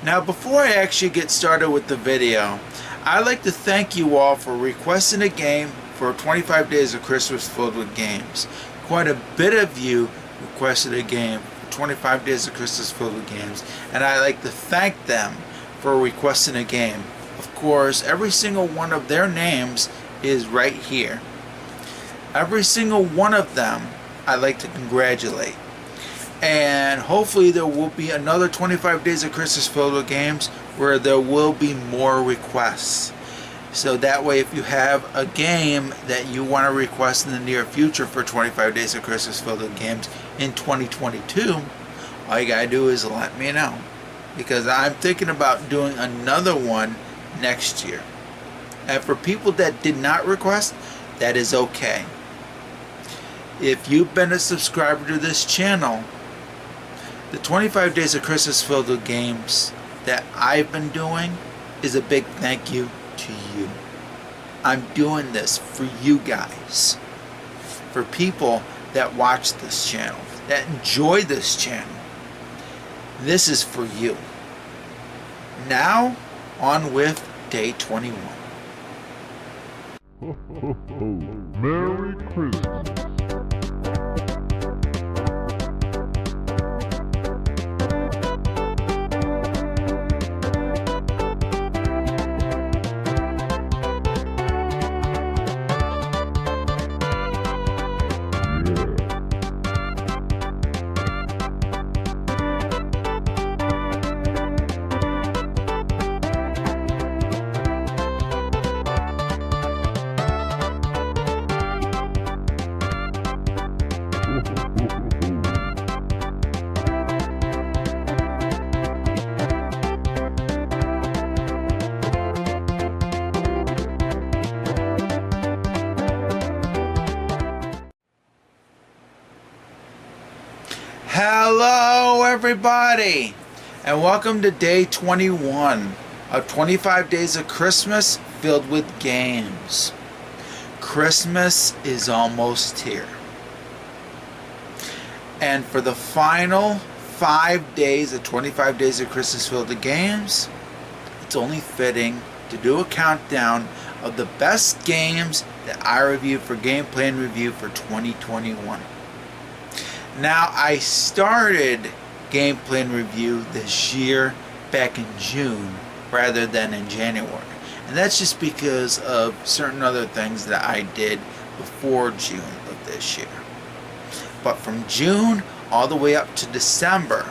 Now before I actually get started with the video, I'd like to thank you all for requesting a game for 25 Days of Christmas Filled with Games. Quite a bit of you requested a game for 25 Days of Christmas Filled with Games, and I'd like to thank them for requesting a game. Of course, every single one of their names is right here. Every single one of them I'd like to congratulate. And hopefully there will be another 25 Days of Christmas Filled with Games where there will be more requests. So that way, if you have a game that you want to request in the near future for 25 Days of Christmas Filled with Games in 2022, all you gotta do is let me know. Because I'm thinking about doing another one next year. And for people that did not request, that is okay. If you've been a subscriber to this channel, the 25 Days of Christmas Filled with Games that I've been doing is a big thank you to you. I'm doing this for you guys. For people that watch this channel, that enjoy this channel. This is for you. Now, on with day 21. Ho, ho, ho. Merry Christmas. Hello everybody, and welcome to day 21 of 25 Days of Christmas Filled with Games. Christmas is almost here. And for the final 5 days of 25 Days of Christmas Filled with Games, it's only fitting to do a countdown of the best games that I reviewed for Gameplay and Review for 2021. Now, I started Gameplay and Review this year back in June rather than in January. And that's just because of certain other things that I did before June of this year. But from June all the way up to December,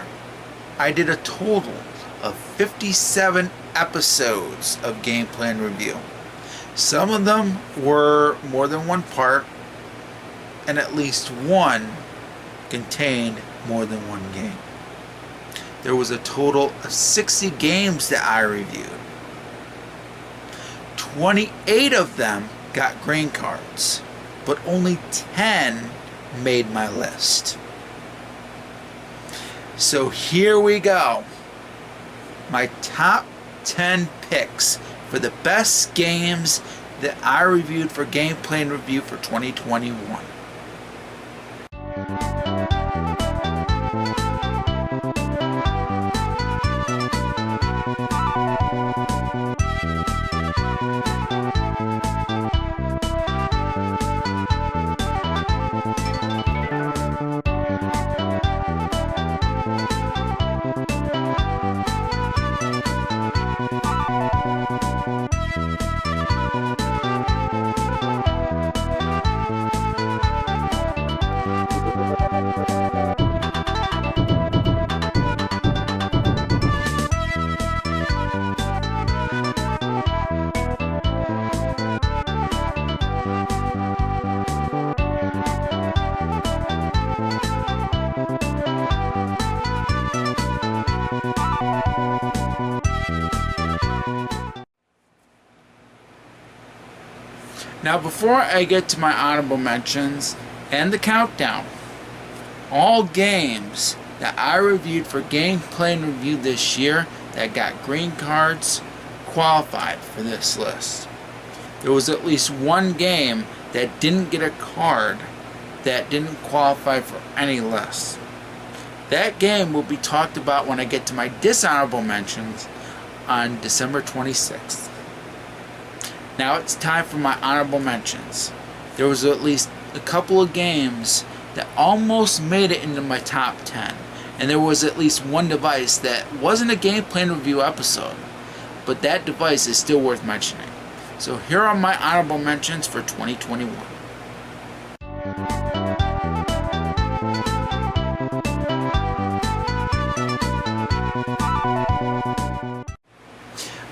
I did a total of 57 episodes of Gameplay and Review. Some of them were more than one part, and at least one contained more than one game. There was a total of 60 games that I reviewed. 28 of them got green cards, but only 10 made my list. So here we go. My top 10 picks for the best games that I reviewed for Gameplay and Review for 2021. Now, before I get to my honorable mentions and the countdown, all games that I reviewed for Gameplay and Review this year that got green cards qualified for this list. There was at least one game that didn't get a card that didn't qualify for any list. That game will be talked about when I get to my dishonorable mentions on December 26th. Now it's time for my honorable mentions. There was at least a couple of games that almost made it into my top 10. And there was at least one device that wasn't a game plan review episode. But that device is still worth mentioning. So here are my honorable mentions for 2021.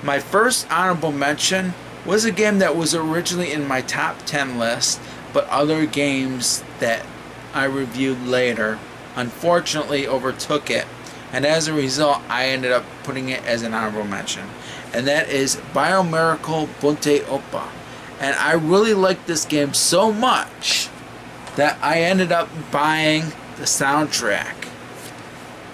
My first honorable mention was a game that was originally in my top 10 list, but other games that I reviewed later unfortunately overtook it, and as a result I ended up putting it as an honorable mention, and that is Biomiracle Bunte Oppa. And I really liked this game so much that I ended up buying the soundtrack.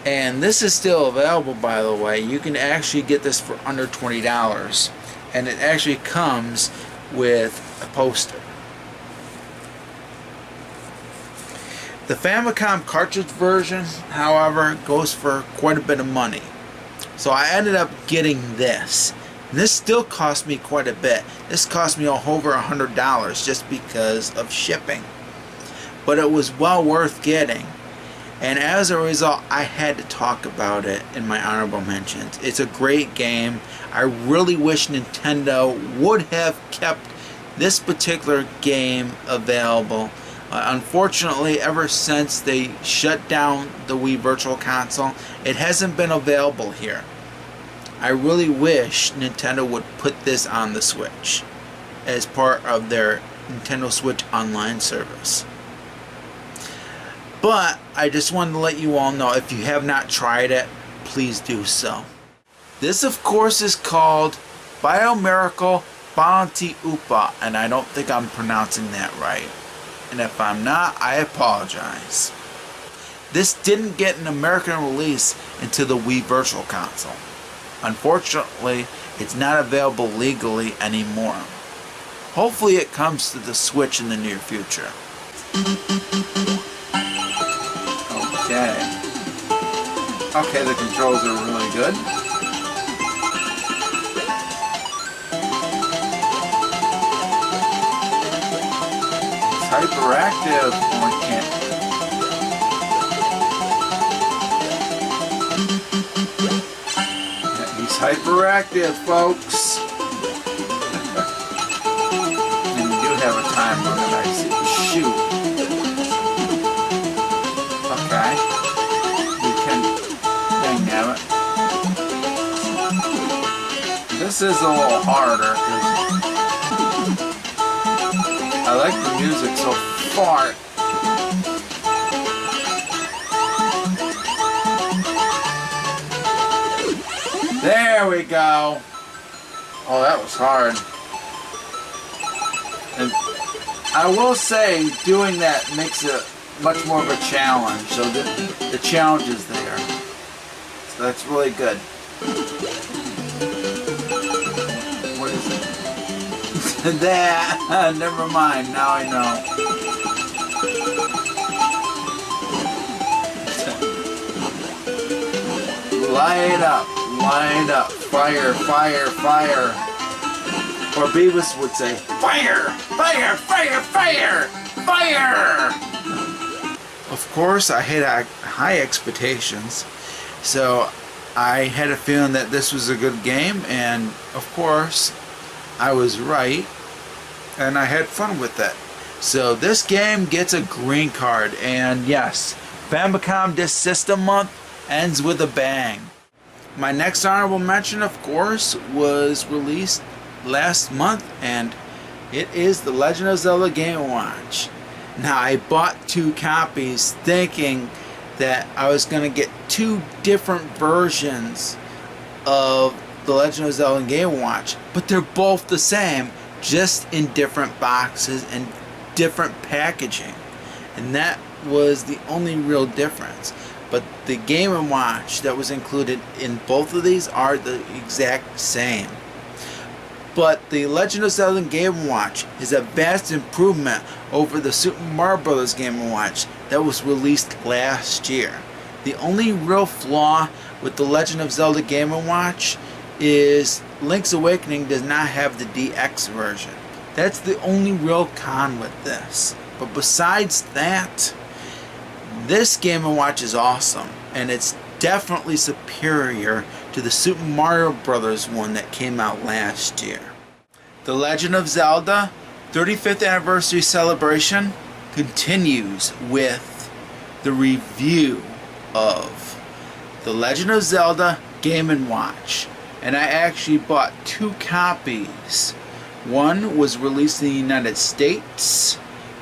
And this is still available, by the way. You can actually get this for under $20, and it actually comes with a poster. The Famicom cartridge version, however, goes for quite a bit of money. So I ended up getting this. And this still cost me quite a bit. This cost me over $100 just because of shipping. But it was well worth getting. And as a result, I had to talk about it in my honorable mentions. It's a great game. I really wish Nintendo would have kept this particular game available. Unfortunately, ever since they shut down the Wii Virtual Console, it hasn't been available here. I really wish Nintendo would put this on the Switch as part of their Nintendo Switch Online service. But I just wanted to let you all know, if you have not tried it, please do so. This, of course, is called Biomiracle Bunte Oppa, and I don't think I'm pronouncing that right. And if I'm not, I apologize. This didn't get an American release into the Wii Virtual Console. Unfortunately, it's not available legally anymore. Hopefully it comes to the Switch in the near future. Okay, the controls are really good. It's hyperactive. Oh, I can't. Yeah, he's hyperactive, folks. And we do have a time limit, I see. Shoot. Okay. This is a little harder because I like the music so far. There we go. Oh, that was hard. And I will say, doing that makes it much more of a challenge. So the challenge is there. So that's really good. What is it? That. Never mind. Now I know. Light up. Light up. Fire, fire, fire. Or Beavis would say, fire, fire, fire, fire, fire. Of course, I had high expectations. So I had a feeling that this was a good game, and of course I was right, and I had fun with it. So this game gets a green card, and yes, Famicom Disk System Month ends with a bang. My next honorable mention, of course, was released last month, and it is The Legend of Zelda Game & Watch. Now, I bought 2 copies thinking that I was going to get 2 different versions of The Legend of Zelda Game & Watch, but they're both the same, just in different boxes and different packaging. And that was the only real difference. But the Game & Watch that was included in both of these are the exact same. But the Legend of Zelda Game & Watch is a vast improvement over the Super Mario Bros. Game & Watch that was released last year. The only real flaw with the Legend of Zelda Game & Watch is Link's Awakening does not have the DX version. That's the only real con with this. But besides that, this Game & Watch is awesome, and it's definitely superior to the Super Mario Bros. One that came out last year. The Legend of Zelda 35th Anniversary Celebration continues with the review of The Legend of Zelda Game & Watch. And I actually bought 2 copies. One was released in the United States,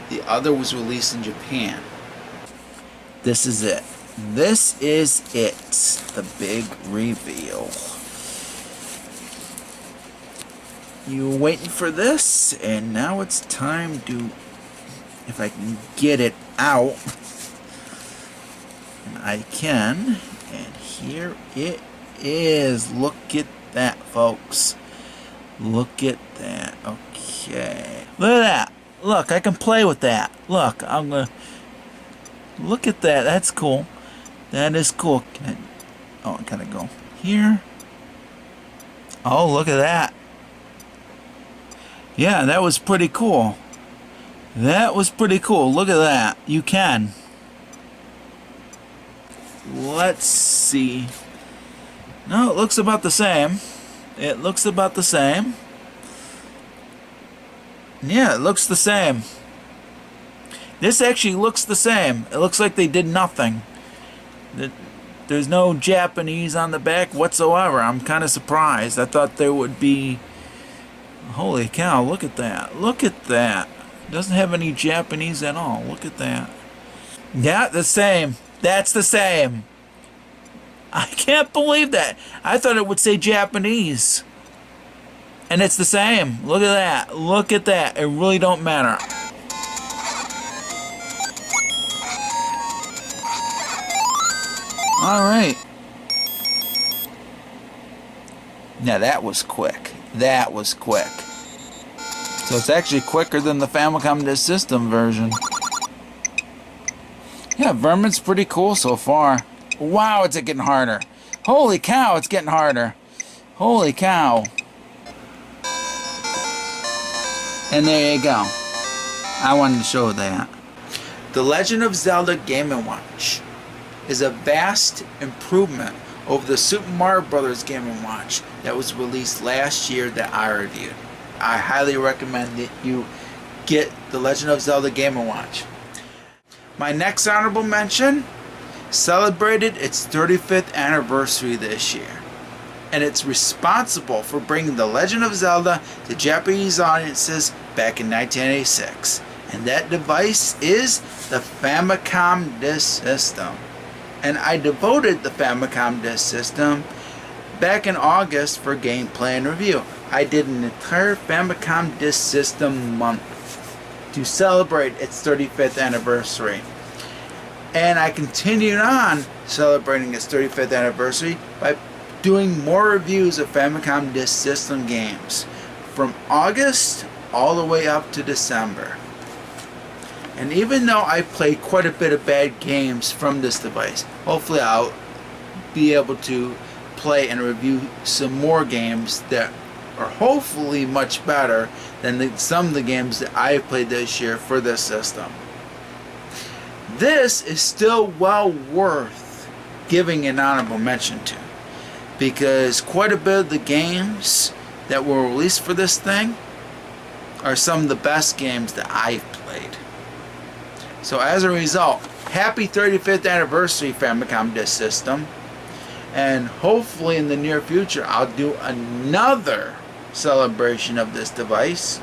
the other was released in Japan. This is it. This is it. The big reveal. You were waiting for this, and now it's time to, if I can get it out. And I can. And here it is. Look at that, folks. Look at that. Okay. Look at that. Look, I can play with that. Look, I'm gonna look at that. That's cool. That is cool. I gotta go here. Oh, look at that. Yeah, that was pretty cool. That was pretty cool. Look at that. You can. Let's see. No, it looks about the same. It looks about the same. Yeah, it looks the same. This actually looks the same. It looks like they did nothing. There's no Japanese on the back whatsoever. I'm kind of surprised. I thought there would be... Holy cow, look at that. Look at that. Doesn't have any Japanese at all. Look at that. Yeah, the same. That's the same. I can't believe that. I thought it would say Japanese. And it's the same. Look at that. Look at that. It really don't matter. Alright. Now that was quick. That was quick. So it's actually quicker than the Famicom Disk System version. Yeah, Vermin's pretty cool so far. Wow, it's getting harder. Holy cow, it's getting harder. Holy cow. And there you go. I wanted to show that. The Legend of Zelda Game & Watch is a vast improvement over the Super Mario Bros. Game & Watch that was released last year that I reviewed. I highly recommend that you get the Legend of Zelda Game & Watch. My next honorable mention celebrated its 35th anniversary this year, and it's responsible for bringing The Legend of Zelda to Japanese audiences back in 1986, and that device is the Famicom Disk System. And I devoted the Famicom Disk System back in August for gameplay and review. I did an entire Famicom Disk System month to celebrate its 35th anniversary. And I continued on celebrating its 35th anniversary by doing more reviews of Famicom Disk System games from August all the way up to December. And even though I played quite a bit of bad games from this device, hopefully I'll be able to play and review some more games that are hopefully much better than some of the games that I played this year for this system. This is still well worth giving an honorable mention to, because quite a bit of the games that were released for this thing are some of the best games that I've played. So as a result, happy 35th anniversary Famicom Disk System, and hopefully in the near future I'll do another celebration of this device,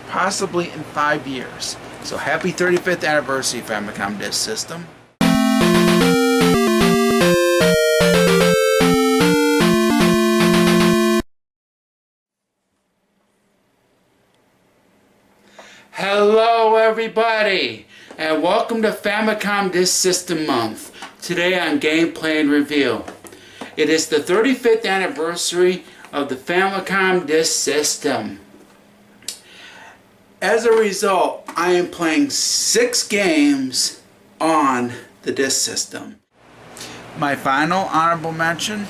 possibly in 5 years. So happy 35th anniversary Famicom Disk System. Hello everybody, and welcome to Famicom Disk System Month. Today on Gameplay and Review. It is the 35th anniversary of the Famicom Disk System. As a result, I am playing 6 games on the disk system. My final honorable mention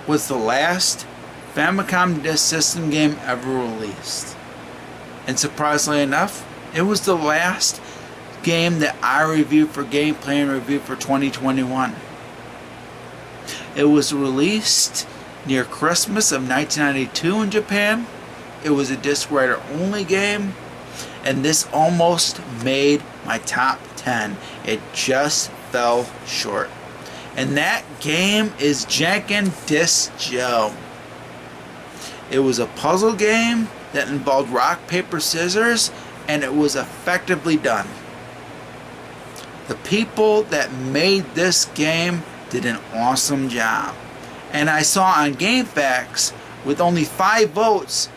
was the last Famicom Disk System game ever released. And surprisingly enough, it was the last game that I reviewed for Gameplay and Review for 2021. It was released near Christmas of 1992 in Japan. It was a disc writer only game, and this almost made my top 10. It just fell short. And that game is Janken Disc Jou. It was a puzzle game that involved rock, paper, scissors, and it was effectively done. The people that made this game did an awesome job. And I saw on GameFAQs, with only 5 votes,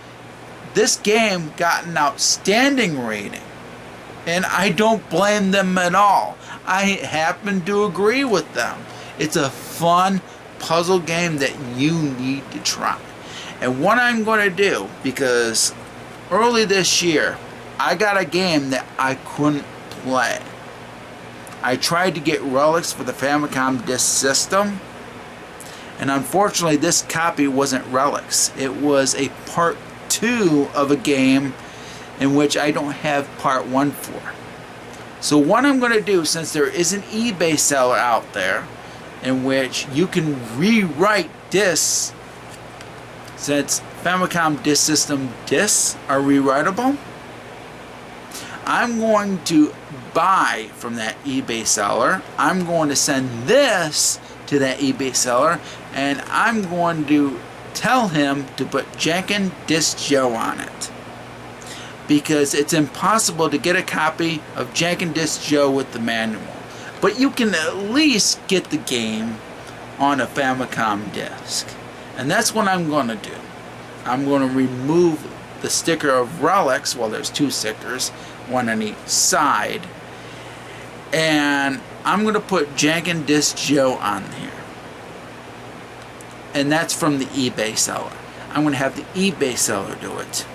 this game got an outstanding rating. And I don't blame them at all. I happen to agree with them. It's a fun puzzle game that you need to try. And what I'm going to do, because early this year, I got a game that I couldn't play. I tried to get relics for the Famicom Disk System, and unfortunately this copy wasn't relics. It was a part 2 of a game in which I don't have part 1 for. So what I'm going to do, since there is an eBay seller out there in which you can rewrite discs, since Famicom Disk System discs are rewritable, I'm going to buy from that eBay seller. I'm going to send this to that eBay seller, and I'm going to tell him to put Janken Disc Jou on it, because it's impossible to get a copy of Janken Disc Jou with the manual. But you can at least get the game on a Famicom disc. And that's what I'm going to do. I'm going to remove the sticker of relics. Well, there's 2 stickers, one on each side. And I'm going to put Janken Disc Jou on here. And that's from the eBay seller. I'm going to have the eBay seller do it,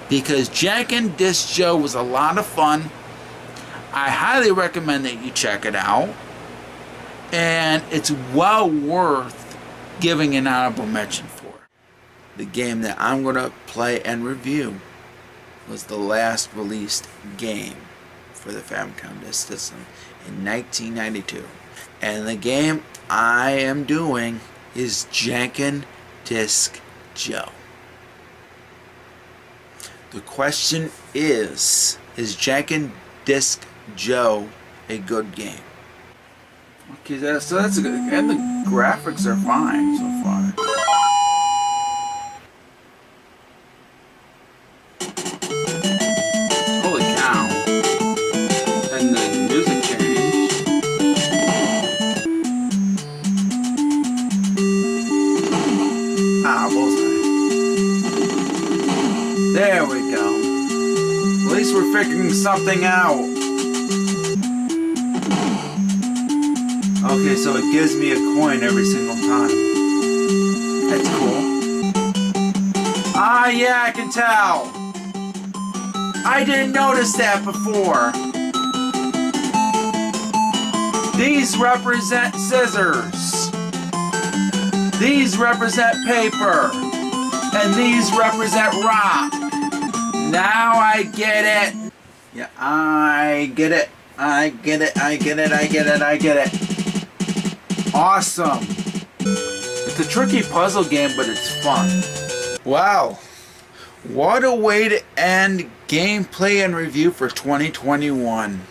because Janken Disc Jou was a lot of fun. I highly recommend that you check it out, and it's well worth giving an honorable mention for. The game that I'm going to play and review was the last released game for the Famicom Disk System in 1992, and the game I am doing is Janken Disc Jou. The question is Janken Disc Jou a good game? Okay, so that's a good, and the graphics are fine so far. Holy cow. And the music changed. Ah, bullseye. There we go. At least we're figuring something out. Okay, so it gives me a coin every single time. That's cool. Ah, yeah, I can tell. I didn't notice that before. These represent scissors. These represent paper. And these represent rock. Now I get it. Yeah, I get it. I get it. I get it. I get it. I get it. Awesome. It's a tricky puzzle game, but it's fun. Wow. What a way to end gameplay and review for 2021.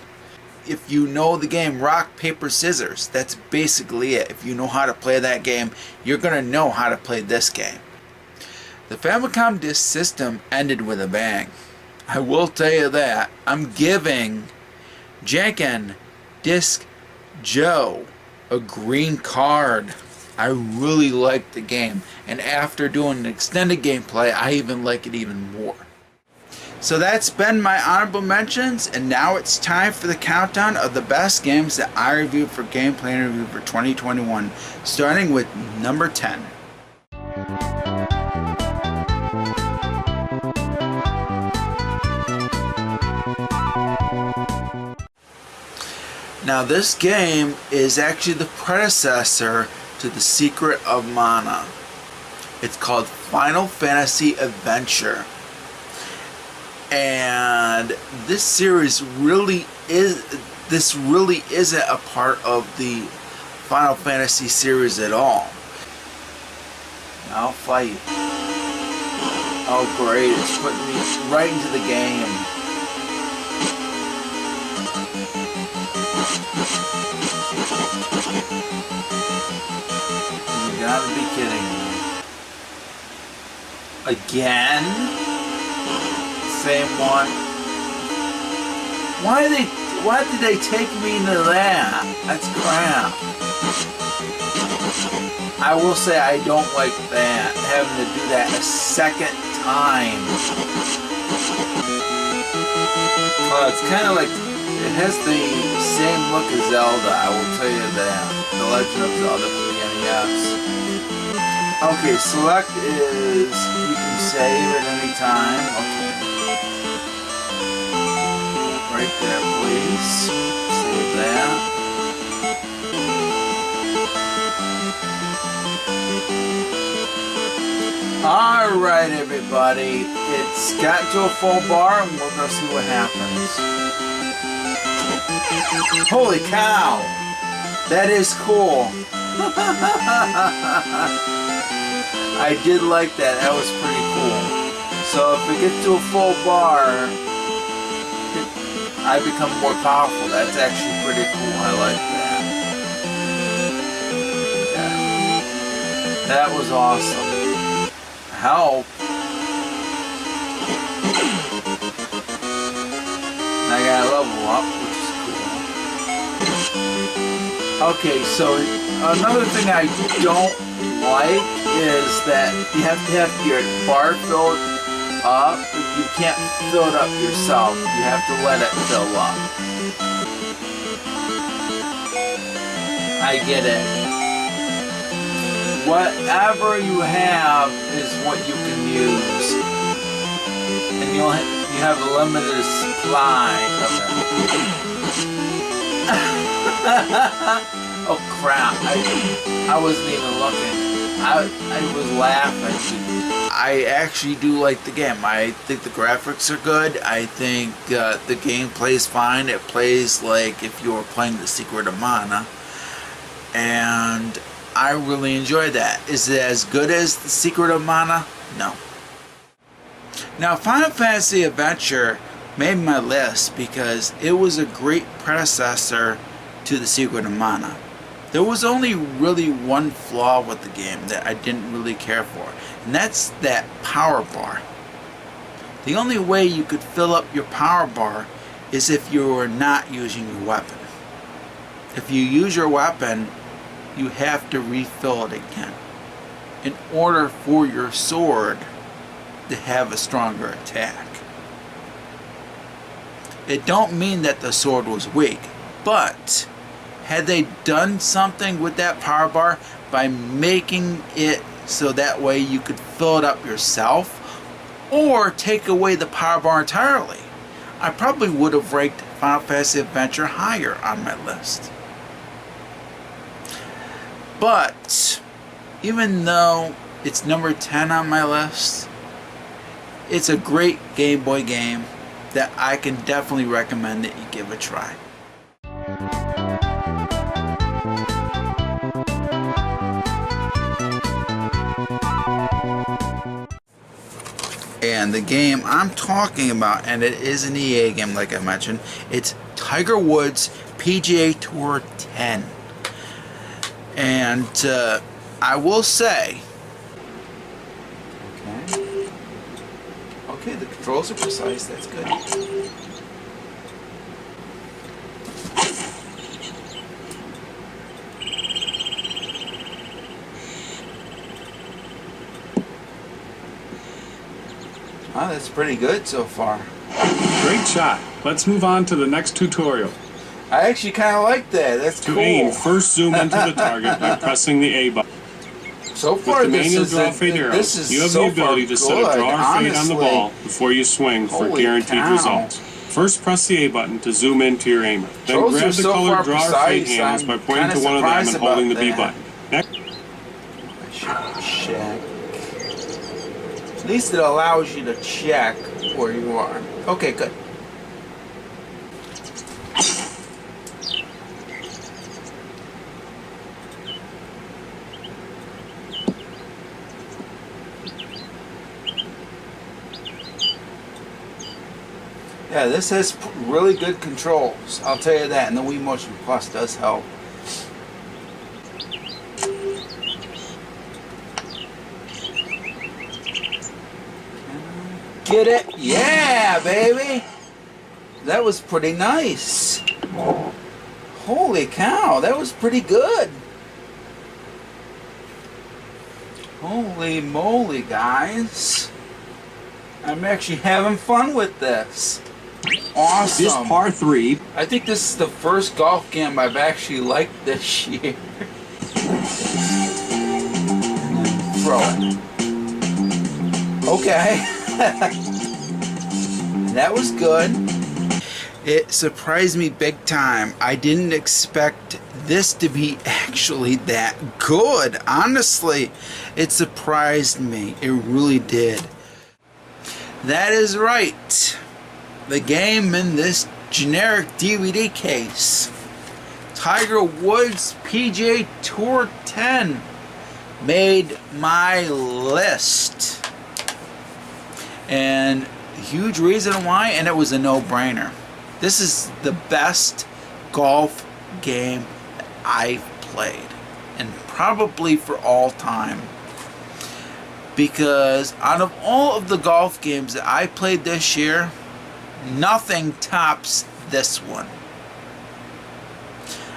If you know the game rock, paper, scissors, that's basically it. If you know how to play that game, you're going to know how to play this game. The Famicom Disk System ended with a bang. I will tell you that. I'm giving Janken Disc Jou a green card. I really like the game, and after doing an extended gameplay, I even like it even more. So that's been my honorable mentions, and now it's time for the countdown of the best games that I reviewed for Gameplay and Review for 2021, starting with number 10. Now this game is actually the predecessor to The Secret of Mana. It's called Final Fantasy Adventure. And this series really isn't a part of the Final Fantasy series at all. Now I'll fight. Oh great, it's putting me right into the game. You gotta be kidding me. Again? Same one. Why did they take me into that? That's crap. I will say I don't like that, having to do that a second time. Well, it's kind of like, it has the same look as Zelda, I will tell you that. The Legend of Zelda for the NES. Okay, select is, you can save at any time. Okay. Right there, please. Save that. Alright everybody, it's gotten to a full bar and we're going to see what happens. Holy cow! That is cool. I did like that, that was pretty cool. So if we get to a full bar, I become more powerful. That's actually pretty cool, I like that. Yeah. That was awesome. Help. I gotta level up, which is cool. Okay, so another thing I don't like is that you have to have your bar filled up. You can't fill it up yourself. You have to let it fill up. I get it. Whatever you have is what you can use, and you have a limited supply of it. Oh crap! I wasn't even looking. I was laughing. I actually do like the game. I think the graphics are good. I think the game plays fine. It plays like if you were playing The Secret of Mana, and I really enjoy that. Is it as good as The Secret of Mana? No. Now, Final Fantasy Adventure made my list because it was a great predecessor to The Secret of Mana. There was only really one flaw with the game that I didn't really care for, and that's that power bar. The only way you could fill up your power bar is if you were not using your weapon. If you use your weapon, you have to refill it again in order for your sword to have a stronger attack. It don't mean that the sword was weak, but had they done something with that power bar by making it so that way you could fill it up yourself or take away the power bar entirely, I probably would have ranked Final Fantasy Adventure higher on my list. But even though it's number 10 on my list, it's a great Game Boy game that I can definitely recommend that you give a try. And the game I'm talking about, and it is an EA game like I mentioned, it's Tiger Woods PGA Tour 10. And I will say, okay, the controls are precise, that's good. Oh, that's pretty good so far. Great shot. Let's move on to the next tutorial. I actually kind of like that. That's to cool. aim, first zoom into the target by pressing the A button. So far, with the manual draw fade arrows, you have the ability to set a draw or fade on the ball before you swing for guaranteed results. First, press the A button to zoom into your aimer. Then Trolls grab are the so colored far draw or fade precise, handles I'm by pointing kinda to one of them and surprised holding the about B that. button. Next, I should check. At least it allows you to check where you are. Okay, good. Yeah, this has really good controls. I'll tell you that, and the Wii Motion Plus does help. Get it? Yeah, baby! That was pretty nice. Holy cow, that was pretty good. Holy moly, guys. I'm actually having fun with this. Awesome. this par 3. I think this is the first golf game I've actually liked this year. Throw it. Okay. That was good. It surprised me big time. I didn't expect this to be actually that good. Honestly, it surprised me. It really did. That is right. The game in this generic DVD case, Tiger Woods PGA Tour 10, made my list. And a huge reason why, and it was a no-brainer. This is the best golf game that I've played, and probably for all time. Because out of all of the golf games that I played this year, nothing tops this one.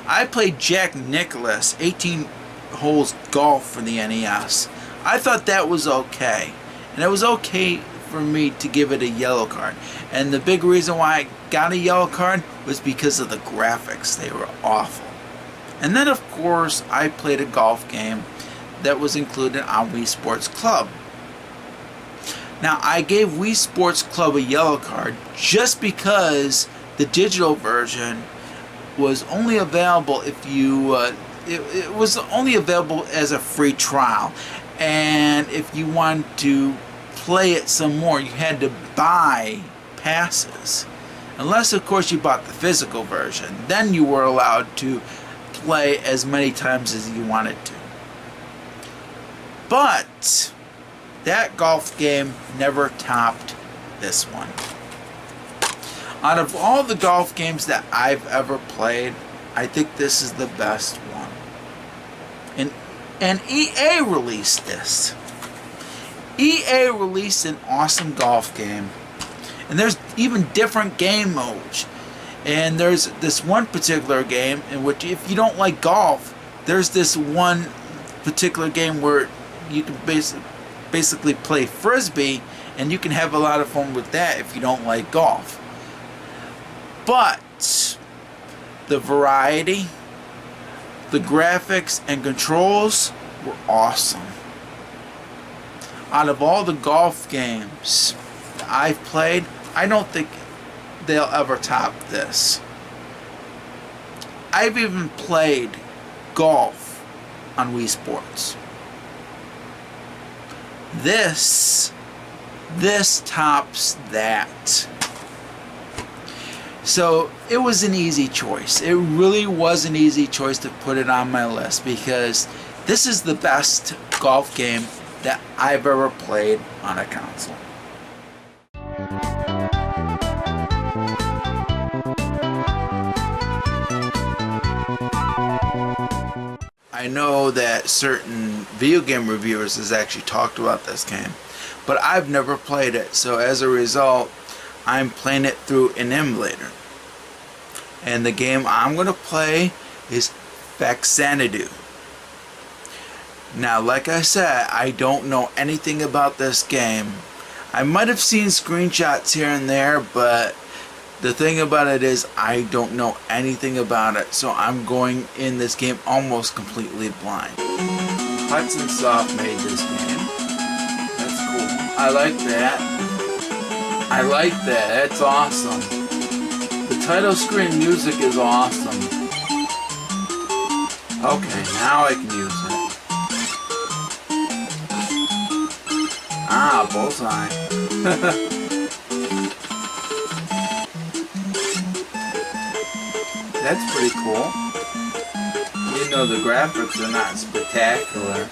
I played Jack Nicklaus 18 holes golf for the NES. I thought that was okay. And it was okay for me to give it a yellow card. And the big reason why I got a yellow card was because of the graphics. They were awful. And then of course I played a golf game that was included on Wii Sports Club. Now I gave Wii Sports Club a yellow card just because the digital version was only available if you it was only available as a free trial, and if you wanted to play it some more you had to buy passes, unless of course you bought the physical version. Then you were allowed to play as many times as you wanted to. But that golf game never topped this one. Out of all the golf games that I've ever played, I think this is the best one. And EA released this. EA released an awesome golf game. And there's even different game modes. And there's this one particular game in which, if you don't like golf, there's this one particular game where you can basically play frisbee, and you can have a lot of fun with that if you don't like golf. But the variety, the graphics and controls were awesome. Out of all the golf games that I've played, I don't think they'll ever top this. I've even played golf on Wii Sports. This tops that. So it was an easy choice. It really was an easy choice to put it on my list, because this is the best golf game that I've ever played on a console. I know that certain video game reviewers has actually talked about this game, but I've never played it, so as a result I'm playing it through an emulator. And the game I'm going to play is Faxanadu. Now, like I said, I don't know anything about this game. I might have seen screenshots here and there, but the thing about it is I don't know anything about it, so I'm going in this game almost completely blind. Hudson Soft made this game. That's cool. I like that. I like that. That's awesome. title screen music is awesome. Okay, now I can use it. Ah, bullseye. That's pretty cool. Even though the graphics are not spectacular,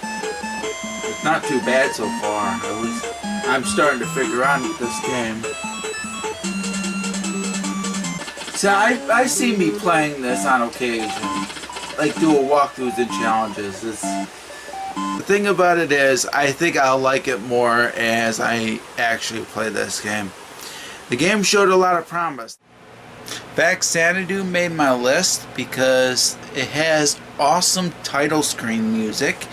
it's not too bad so far. At least I'm starting to figure out this game. So I see me playing this on occasion, like doing walkthroughs and challenges. The thing about it is, I think I'll like it more as I actually play this game. The game showed a lot of promise. Faxanadu made my list because it has awesome title screen music,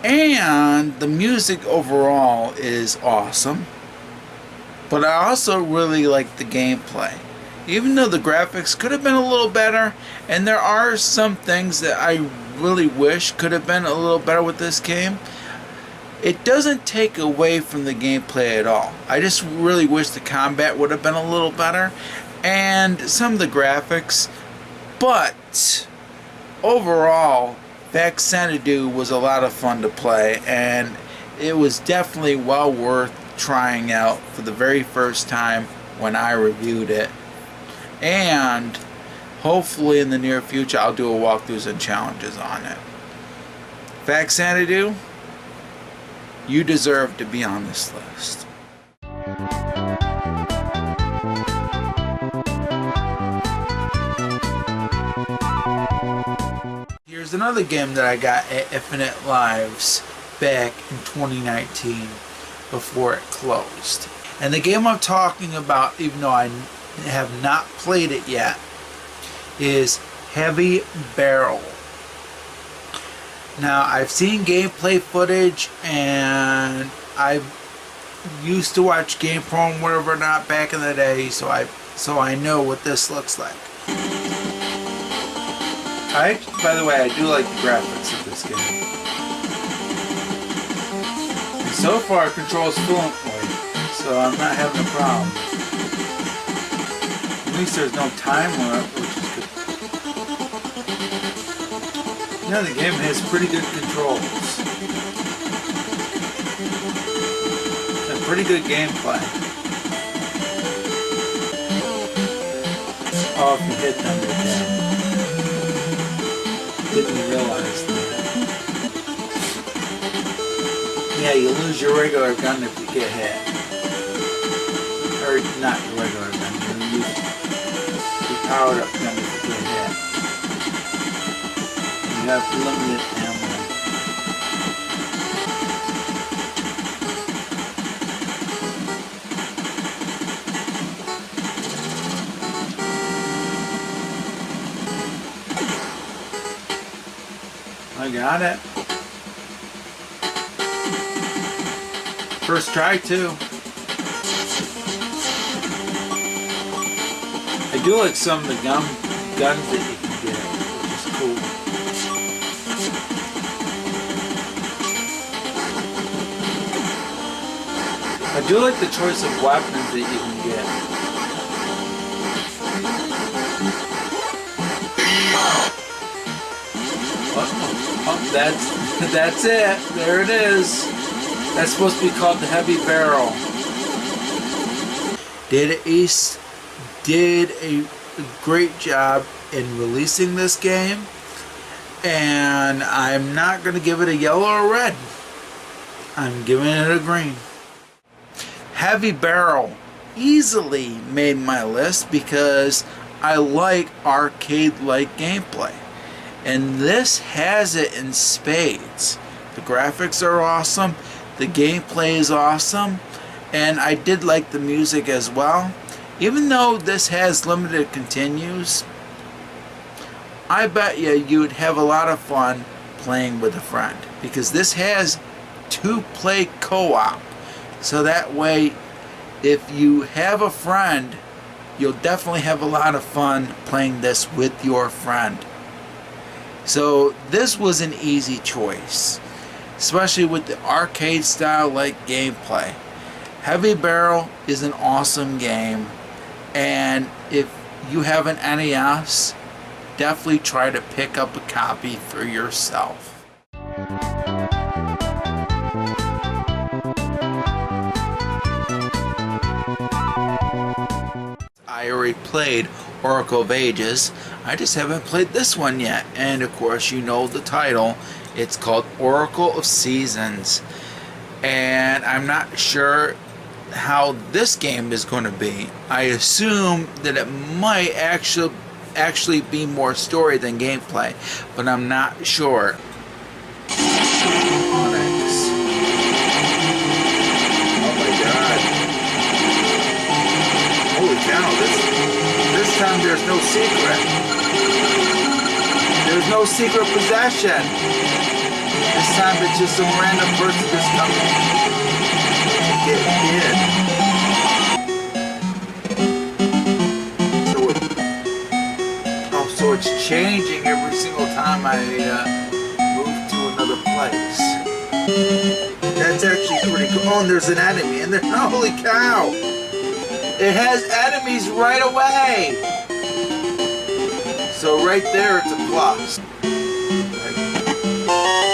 and the music overall is awesome. But I also really like the gameplay. Even though the graphics could have been a little better, and there are some things that I really wish could have been a little better with this game, it doesn't take away from the gameplay at all. I just really wish the combat would have been a little better, and some of the graphics. But overall, Faxanadu was a lot of fun to play, and it was definitely well worth trying out for the very first time when I reviewed it. And hopefully in the near future I'll do a walkthroughs and challenges on it. Faxanadu, you deserve to be on this list. Here's another game that I got at Infinite Lives back in 2019 before it closed. And the game I'm talking about, even though I have not played it yet, is Heavy Barrel. Now, I've seen gameplay footage, and I used to watch GamePro and whatever not back in the day, so I know what this looks like. By the way, I do like the graphics of this game. And so far, it controls fluently, so I'm not having a problem. At least there's no time limit, which is good. Yeah, the game has pretty good controls. And pretty good gameplay. Oh, if you hit them, you're dead. Didn't realize that. Yeah, you lose your regular gun if you get hit. Or not your regular gun, you use powered up gun if you get hit. You have limited ammo. I got it. First try too. I do like some of the guns that you can get, which is cool. I do like the choice of weapons that you can get. Oh, that's it. There it is. That's supposed to be called the Heavy Barrel. Ace did a great job in releasing this game, and I'm not going to give it a yellow or red. I'm giving it a green. Heavy Barrel easily made my list because I like arcade-like gameplay, and this has it in spades. The graphics are awesome, the gameplay is awesome, and I did like the music as well. Even though this has limited continues, I bet you'd have a lot of fun playing with a friend, because this has 2-play co-op. So that way, if you have a friend, you'll definitely have a lot of fun playing this with your friend. So this was an easy choice, especially with the arcade style like gameplay. Heavy Barrel is an awesome game, and if you have an NES, definitely try to pick up a copy for yourself. I already played Oracle of Ages. I just haven't played this one yet. And of course, you know the title. It's called Oracle of Seasons. And I'm not sure how this game is going to be. I assume that it might actually be more story than gameplay, but I'm not sure. Holy cow, this time there's no secret. There's no secret possession. This time it's just some random person just coming to get in. So it's changing every single time I move to another place. That's actually pretty cool. Oh, and there's an enemy in there. Holy cow! It has enemies right away! So right there it's a plus.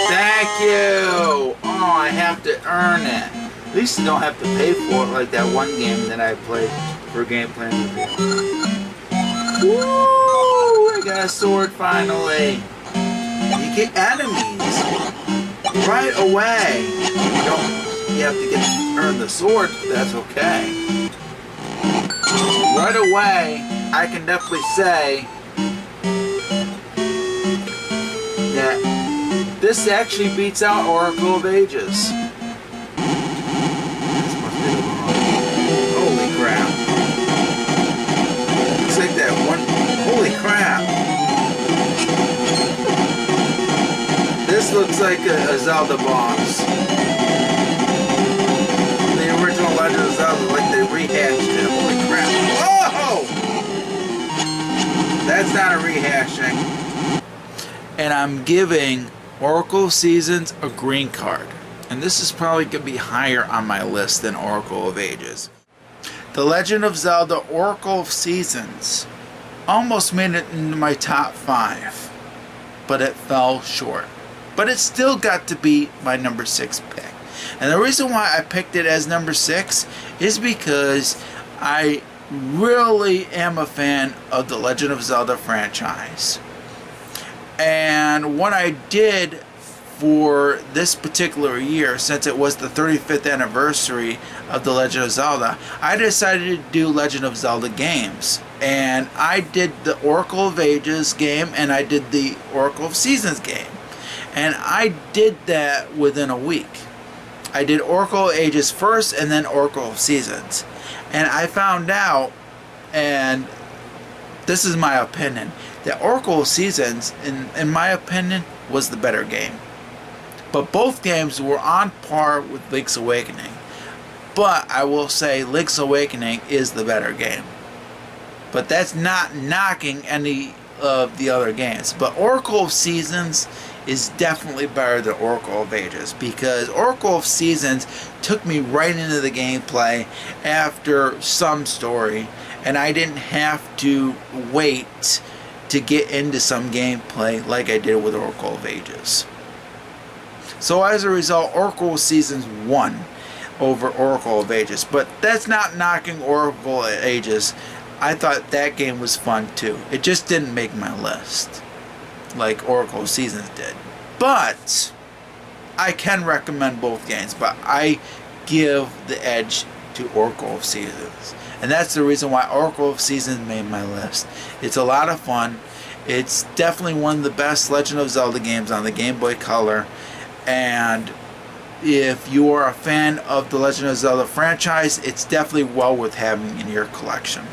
Thank you! Oh, I have to earn it. At least you don't have to pay for it like that one game that I played for gameplay review. Woo! I got a sword finally. You get enemies right away. You have to earn the sword, but that's okay. Right away, I can definitely say that this actually beats out Oracle of Ages. This must be the wrong. Holy crap. Looks like that one. Holy crap. This looks like a Zelda boss. The original Legend of Zelda, like they rehashed it. Holy crap. Whoa! That's not a rehashing. And I'm giving Oracle of Seasons a green card. And this is probably going to be higher on my list than Oracle of Ages. The Legend of Zelda Oracle of Seasons almost made it into my top 5. But it fell short. But it still got to be my number 6 pick. And the reason why I picked it as number 6 is because I really am a fan of the Legend of Zelda franchise. And what I did for this particular year, since it was the 35th anniversary of the Legend of Zelda, I decided to do Legend of Zelda games. And I did the Oracle of Ages game and I did the Oracle of Seasons game. And I did that within a week. I did Oracle of Ages first and then Oracle of Seasons. And I found out, and this is my opinion, that Oracle of Seasons, in my opinion, was the better game. But both games were on par with Link's Awakening. But I will say Link's Awakening is the better game. But that's not knocking any of the other games. But Oracle of Seasons is definitely better than Oracle of Ages, because Oracle of Seasons took me right into the gameplay after some story, and I didn't have to wait to get into some gameplay like I did with Oracle of Ages. So as a result, Oracle of Seasons won over Oracle of Ages. But that's not knocking Oracle of Ages. I thought that game was fun too. It just didn't make my list like Oracle of Seasons did. But I can recommend both games, but I give the edge to Oracle of Seasons. And that's the reason why Oracle of Seasons made my list. It's a lot of fun. It's definitely one of the best Legend of Zelda games on the Game Boy Color. And if you are a fan of the Legend of Zelda franchise, it's definitely well worth having in your collection.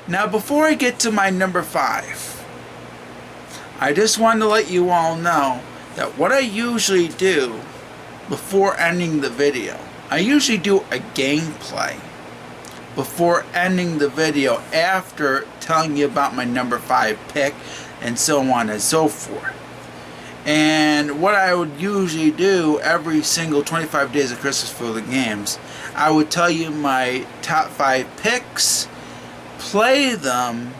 Now, before I get to my number 5, I just wanted to let you all know that what I usually do before ending the video, I usually do a gameplay before ending the video after telling you about my number 5 pick and so on and so forth. And what I would usually do every single 25 Days of Christmas for the games, I would tell you my top 5 picks play them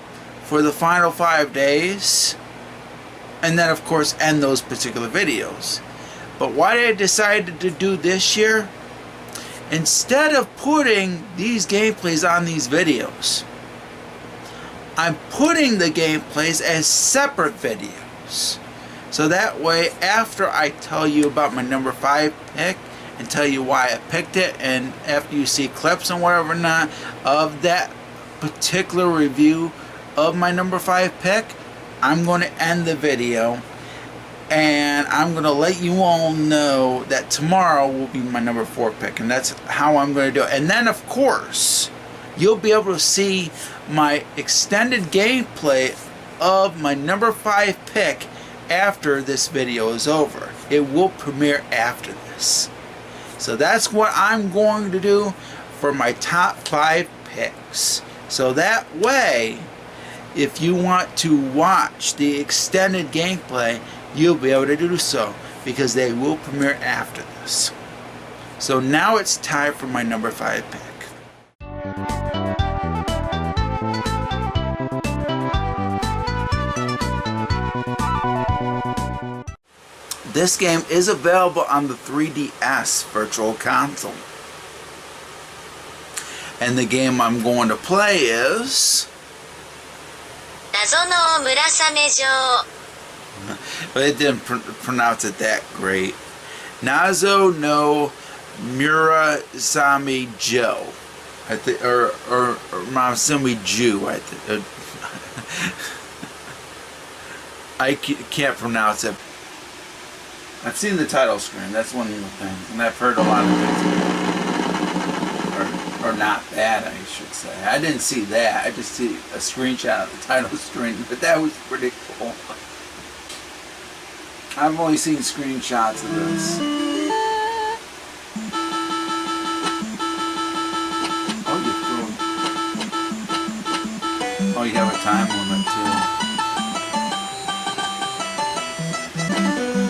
for the final 5 days, and then of course end those particular videos. But what I decided to do this year, instead of putting these gameplays on these videos, I'm putting the gameplays as separate videos. So that way, after I tell you about my number 5 pick and tell you why I picked it, and after you see clips and whatever not of that particular review of my number 5 pick, I'm going to end the video and I'm going to let you all know that tomorrow will be my number 4 pick, and that's how I'm going to do it. And then of course you'll be able to see my extended gameplay of my number 5 pick after this video is over. It will premiere after this. So that's what I'm going to do for my top 5 picks. So that way, if you want to watch the extended gameplay, you'll be able to do so, because they will premiere after this. So now it's time for my number 5 pick. This game is available on the 3DS Virtual Console. And the game I'm going to play is... Nazo no Murasame Jou. But it didn't pronounce it that great. Nazo no Murasame Jou. I think, or Murasame Jou. I can't pronounce it. I've seen the title screen, that's one of the things, and I've heard a lot of things or not bad, I should say. I didn't see that, I just see a screenshot of the title screen, but that was pretty cool. I've only seen screenshots of this. Oh, you have a time limit too.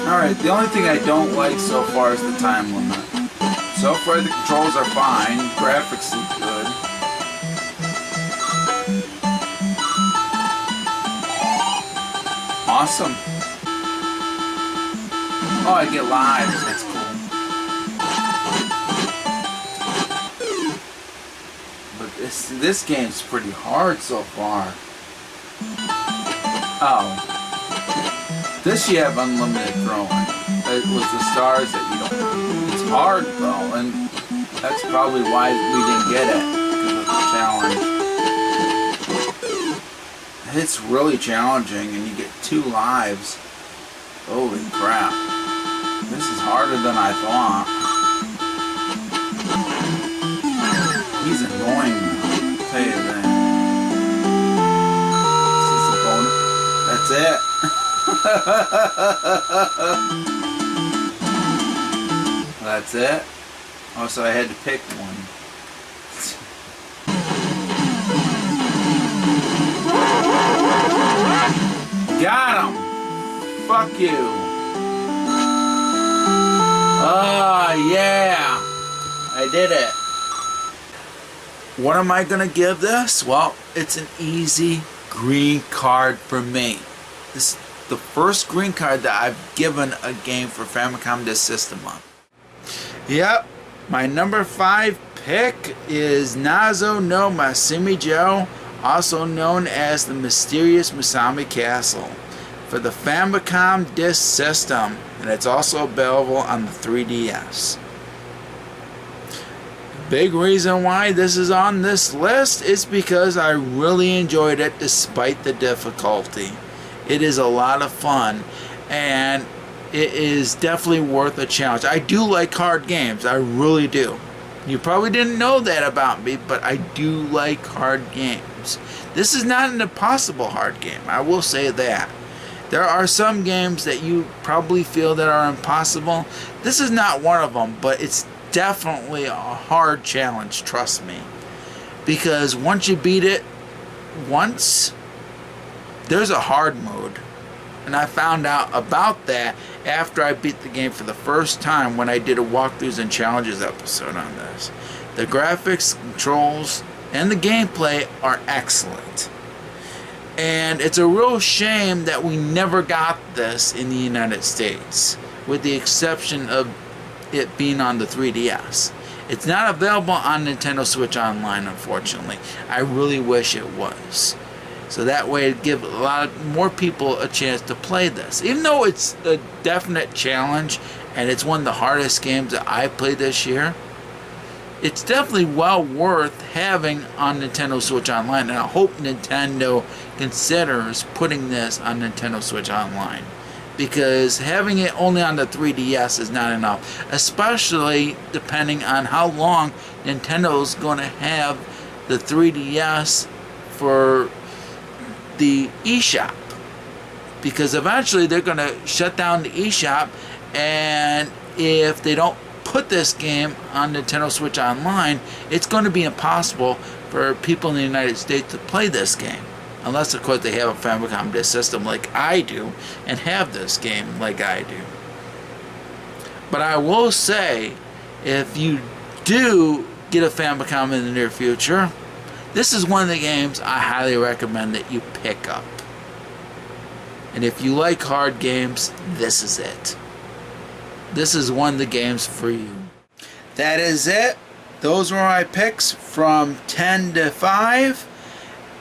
Alright, the only thing I don't like so far is the time limit. So far the controls are fine, graphics look good. Awesome. Oh, I get lives, that's cool. But this game's pretty hard so far. Oh. This you have unlimited throwing. It was the stars that you don't... It's hard though, and that's probably why we didn't get it, because of the challenge. It's really challenging, and you get 2 lives. Holy crap. This is harder than I thought. He's annoying, I'll tell you that. This is a bonus. That's it. That's it? Oh, so I had to pick one. Got him! Fuck you! Oh, yeah! I did it. What am I gonna give this? Well, it's an easy green card for me. This is the first green card that I've given a game for Famicom Disk System on. Yep, my number 5 pick is Nazo no Murasame Jou, also known as the Mysterious Murasame Castle, for the Famicom Disk System, and it's also available on the 3DS. Big reason why this is on this list is because I really enjoyed it despite the difficulty. It is a lot of fun, and it is definitely worth a challenge. I do like hard games, I really do. You probably didn't know that about me, but I do like hard games. This is not an impossible hard game, I will say that. There are some games that you probably feel that are impossible. This is not one of them, but it's definitely a hard challenge, trust me. Because once you beat it once, there's a hard mode. And I found out about that after I beat the game for the first time when I did a walkthroughs and challenges episode on this. The graphics, controls, and the gameplay are excellent. And it's a real shame that we never got this in the United States, with the exception of it being on the 3DS. It's not available on Nintendo Switch Online, unfortunately. I really wish it was. So that way it'd give a lot more people a chance to play this. Even though it's a definite challenge, and it's one of the hardest games that I've played this year, it's definitely well worth having on Nintendo Switch Online, and I hope Nintendo considers putting this on Nintendo Switch Online, because having it only on the 3DS is not enough, especially depending on how long Nintendo's going to have the 3DS for the eShop, because eventually they're going to shut down the eShop, and if they don't put this game on Nintendo Switch Online, it's going to be impossible for people in the United States to play this game. Unless, of course, they have a Famicom disc system like I do, and have this game like I do. But I will say, if you do get a Famicom in the near future, this is one of the games I highly recommend that you pick up. And if you like hard games, this is it. This is one of the games for you. That is it. Those were my picks from 10 to 5.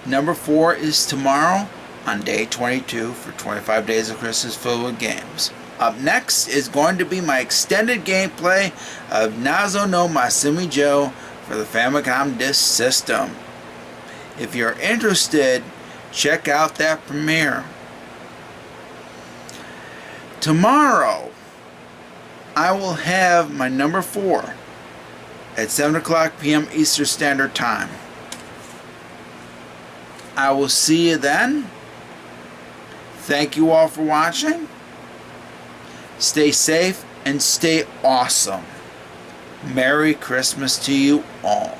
Number 4 is tomorrow on day 22 for 25 Days of Christmas filled with games. Up next is going to be my extended gameplay of Nazo no Murasame Jou for the Famicom disc system. If you're interested, check out that premiere. Tomorrow, I will have my number 4 at 7 o'clock p.m. Eastern Standard Time. I will see you then. Thank you all for watching. Stay safe and stay awesome. Merry Christmas to you all.